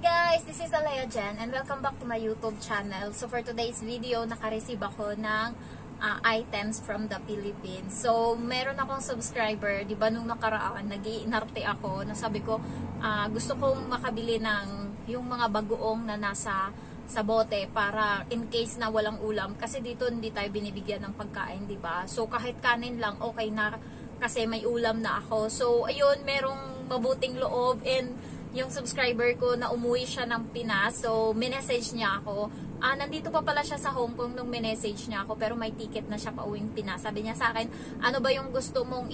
guys! This is Alea Jen and welcome back to my YouTube channel. So for today's video, naka-receive ako ng items from the Philippines. So meron akong subscriber, di ba nung nakaraan, nag-iinarte ako, nasabi ko gusto kong makabili ng yung mga bagoong na nasa sa bote para in case na walang ulam. Kasi dito hindi tayo binibigyan ng pagkain, di ba? So kahit kanin lang, okay na kasi may ulam na ako. So ayun, merong mabuting loob and yung subscriber ko na umuwi siya ng Pinas. So, minessage niya ako. Nandito pa pala siya sa Hong Kong nung minessage niya ako, pero may ticket na siya pa uwing Pinas. Sabi niya sa akin, ano ba yung gusto mong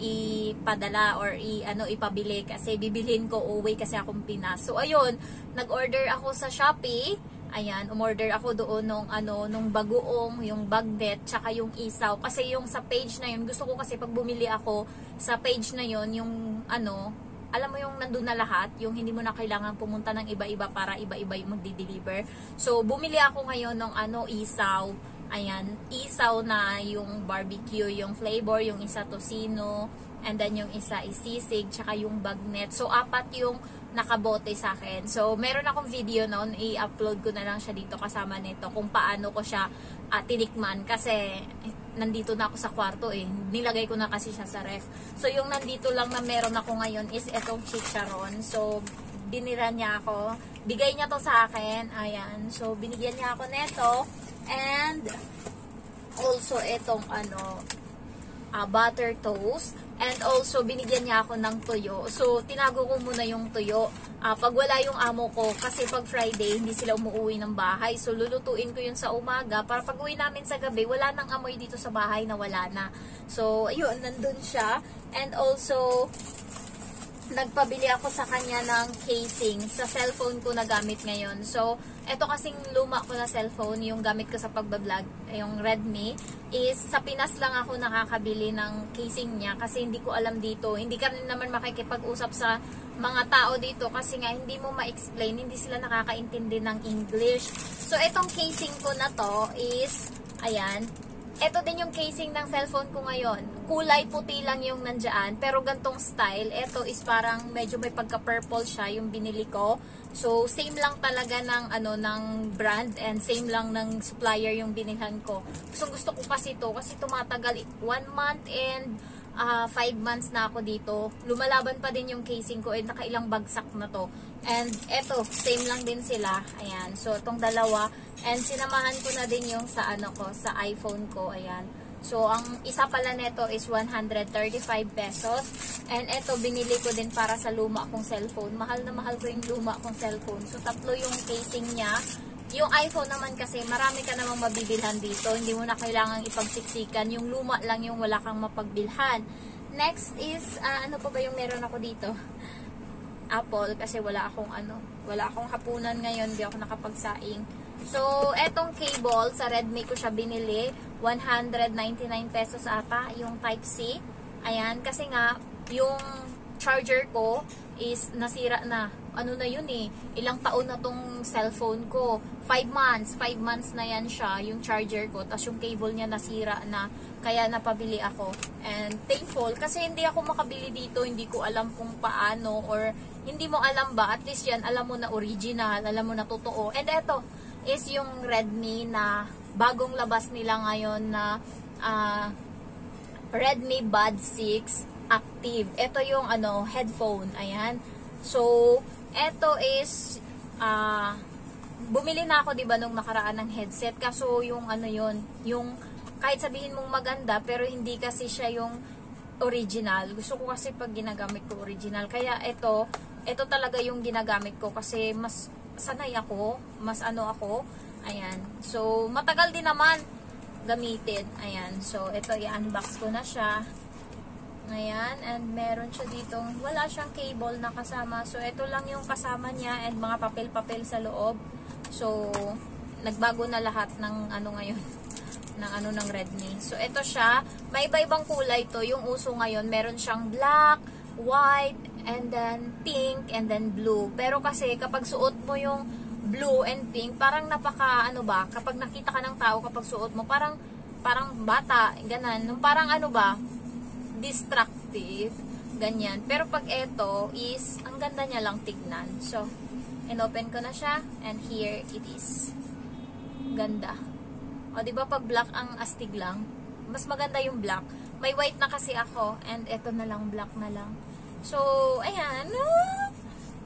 ipadala or ipabili kasi bibilhin ko uwi kasi akong Pinas. So, ayun, nag-order ako sa Shopee. Ayan, umorder ako doon nung bagoong, yung bagnet, tsaka yung isaw. Kasi yung sa page na yun, gusto ko kasi pag bumili ako sa page na yun, yung alam mo yung nandun na lahat, yung hindi mo na kailangan pumunta ng iba-iba para iba-iba yung magdi-deliver. So, bumili ako ngayon ng isaw. Ayan, isaw na yung barbecue, yung flavor, yung isa tocino, and then yung isa isisig, tsaka yung bagnet. So, apat yung nakabote sa akin. So, meron akong video noon, i-upload ko na lang siya dito kasama nito kung paano ko siya tinikman kasi nandito na ako sa kwarto nilagay ko na kasi siya sa ref. So, yung nandito lang na meron ako ngayon is etong chicharon. So, binira niya ako. Bigay niya to sa akin. Ayan. So, binigyan niya ako neto. And, also etong butter toast. And also, binigyan niya ako ng tuyo. So, tinago ko muna yung tuyo. Pag wala yung amo ko, kasi pag Friday, hindi sila umuwi ng bahay. So, lulutuin ko yun sa umaga. Para pag uwi namin sa gabi, wala nang amoy dito sa bahay na wala na. So, ayun, nandun siya. And also, nagpabili ako sa kanya ng casing sa cellphone ko na gamit ngayon. So, eto kasing luma ko na cellphone, yung gamit ko sa pagbablog, yung Redmi, is sa Pinas lang ako nakakabili ng casing niya kasi hindi ko alam dito. Hindi ka rin naman makikipag-usap sa mga tao dito kasi nga hindi mo ma-explain, hindi sila nakakaintindi ng English. So, etong casing ko na to is, ayan, ito din yung casing ng cellphone ko ngayon. Kulay puti lang yung nandyan, pero gantong style. Ito is parang medyo may pagka-purple siya yung binili ko. So, same lang talaga ng brand and same lang ng supplier yung binilhan ko. Gusto ko kasi ito kasi tumatagal 1 month and 5 months na ako dito. Lumalaban pa din yung casing ko and nakailang bagsak na to. And eto, same lang din sila. Ayan. So, itong dalawa. And sinamahan ko na din yung sa sa iPhone ko. Ayan. So, ang isa pala neto is 135 pesos. And eto, binili ko din para sa luma kong cellphone. Mahal na mahal ko yung luma kong cellphone. So, tatlo yung casing niya. Yung iPhone naman kasi, marami ka namang mabibilhan dito. Hindi mo na kailangang ipagsiksikan. Yung luma lang yung wala kang mapagbilhan. Next is, ano pa ba yung meron ako dito? Apple, kasi wala akong hapunan ngayon. Hindi ako nakapagsaing. So, etong cable, sa Redmi ko siya binili. 199 pesos ata, yung Type-C. Ayan, kasi nga, yung charger ko is nasira na. Ano na yun ilang taon na tong cellphone ko. 5 months na yan siya, yung charger ko. Tapos yung cable niya nasira na, kaya napabili ako. And thankful, kasi hindi ako makabili dito, hindi ko alam kung paano, or hindi mo alam ba, at least yan, alam mo na original, alam mo na totoo. And eto, is yung Redmi na bagong labas nila ngayon na Redmi Buds 6 Active. Ito yung headphone. Ayan. So, ito is bumili na ako 'di ba nung nakaraan ng headset. Kaso yung yung kahit sabihin mong maganda pero hindi kasi siya yung original. Gusto ko kasi pag ginagamit ko original. Kaya ito talaga yung ginagamit ko kasi mas sanay ako, mas ako. Ayan. So, matagal din naman gamitin. Ayan. So, ito i-unbox ko na siya. Ayan. And meron siya ditong, wala siyang cable na kasama. So, ito lang yung kasama niya and mga papel-papel sa loob. So, nagbago na lahat ng ngayon. ng Redmi. So, ito siya. May iba-ibang kulay to. Yung uso ngayon, meron siyang black, white, and then pink, and then blue. Pero kasi kapag suot mo yung blue and pink, parang kapag nakita ka ng tao kapag suot mo, parang bata, ganan. Parang distractive, ganyan. Pero pag ito is, ang ganda niya lang tignan. So, inopen ko na siya, and here it is. Ganda. O, diba pag black ang astig lang, mas maganda yung black. May white na kasi ako, and eto na lang, black na lang. So, ayan,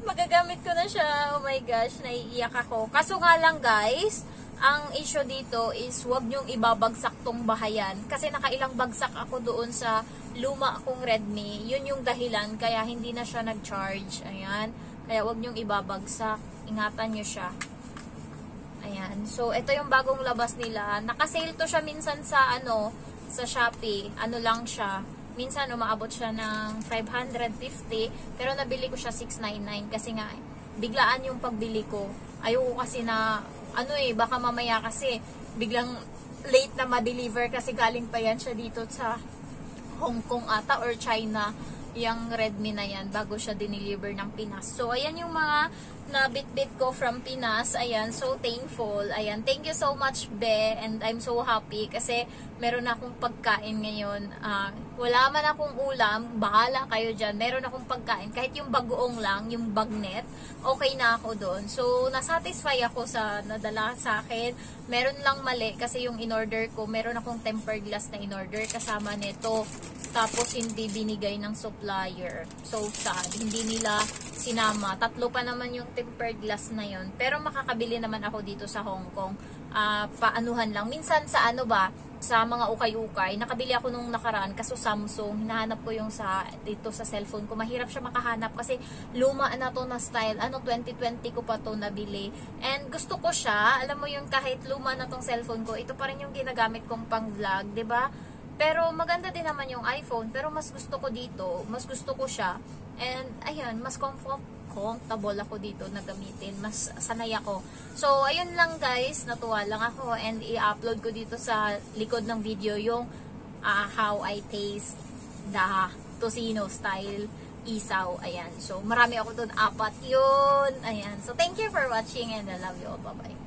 magagamit ko na siya. Oh my gosh, naiiyak ako. Kaso nga lang guys, ang issue dito is wag nyong ibabagsak tong bahayan. Kasi nakailang bagsak ako doon sa luma kong Redmi. Yun yung dahilan kaya hindi na siya nag-charge. Ayan. Kaya wag nyong ibabagsak. Ingatan nyo siya. Ayan. So, ito yung bagong labas nila. Naka-sale to siya minsan sa sa Shopee. Ano lang siya. Minsan umaabot siya ng 550. Pero nabili ko siya 699. Kasi nga, biglaan yung pagbili ko. Ayoko kasi na baka mamaya kasi biglang late na ma-deliver kasi galing pa yan siya dito sa Hong Kong ata or China, yung Redmi na yan, bago siya dineliver ng Pinas. So, ayan yung mga nabit-bit ko from Pinas. Ayan, so thankful. Ayan, thank you so much, Be. And I'm so happy kasi meron akong pagkain ngayon. Wala man akong ulam, bahala kayo dyan. Meron akong pagkain. Kahit yung bagoong lang, yung bagnet, okay na ako doon. So, nasatisfy ako sa nadala sa akin. Meron lang mali kasi yung in-order ko, meron akong tempered glass na in-order kasama nito. Tapos, hindi binigay ng supplier. So, sad. Hindi nila sinama. 3 pa naman yung tempered glass na yon. Pero makakabili naman ako dito sa Hong Kong. Paanuhan lang. Minsan sa sa mga ukay-ukay, nakabili ako nung nakaraan kaso Samsung, hinahanap ko yung dito sa cellphone ko. Mahirap siya makahanap kasi luma na to na style. 2020 ko pa to nabili. And gusto ko siya. Alam mo yung kahit luma na tong cellphone ko, ito pa rin yung ginagamit kong pang vlog, 'di ba? Pero maganda din naman yung iPhone, pero mas gusto ko dito, mas gusto ko siya. And ayan, mas comfortable ako dito na gamitin. Mas sanay ako. So, ayun lang guys. Natuwa lang ako. And i-upload ko dito sa likod ng video yung how I taste the Tocino style isaw. Ayan. So, marami ako doon. 4 yun. Ayan. So, thank you for watching and I love you all. Bye-bye.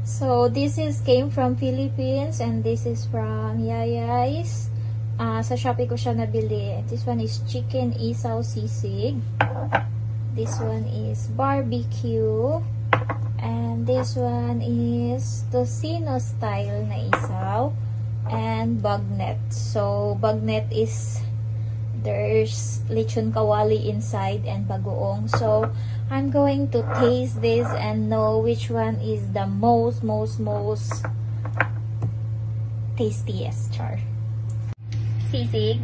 So, this came from Philippines and this is from Yayay's. Sa Shopee ko siya nabili. This one is chicken isaw sisig. This one is barbecue. And this one is Tocino style na isaw. And bagnet. So, bagnet is there's lechon kawali inside and bagoong. So, I'm going to taste this and know which one is the most tastiest. Char. Sisig.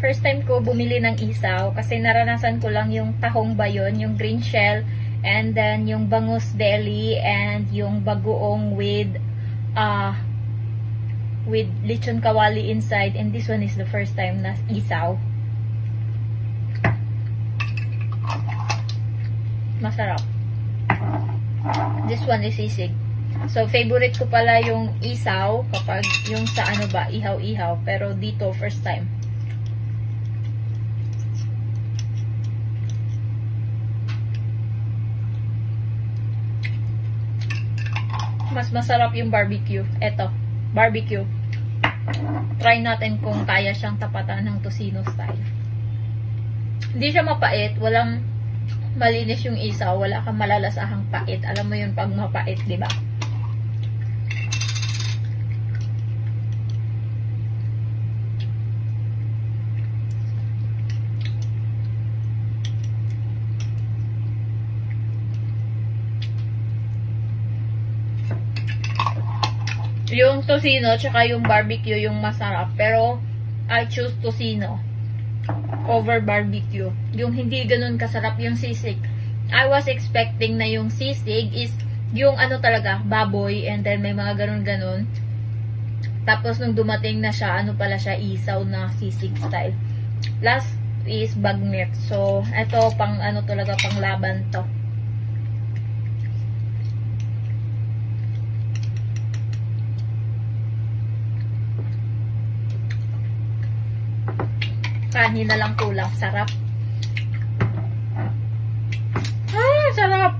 First time ko bumili ng isaw kasi naranasan ko lang yung tahong bayon, yung green shell, and then yung bangus belly and yung bagoong with lechon kawali inside, and this one is the first time na isaw. Masarap. This one is sisig. So, favorite ko pala yung isaw kapag yung sa ihaw-ihaw. Pero dito, first time. Mas masarap yung barbecue. Eto, barbecue. Try natin kung kaya siyang tapatan ng Tocino style. Hindi siya mapait. Walang malinis yung isaw, wala kang malalasahang pait. Alam mo yun pag mapait, di ba? Yung Tocino tsaka yung barbecue yung masarap, pero I choose Tocino over barbecue. Yung hindi ganun kasarap yung sisig. I was expecting na yung sisig is yung talaga, baboy, and then may mga ganun-ganun. Tapos nung dumating na siya, pala siya, isaw na sisig style. Last is bagnet. So, ito pang talaga, pang laban to. Kanin na lang kulang. Sarap. Sarap.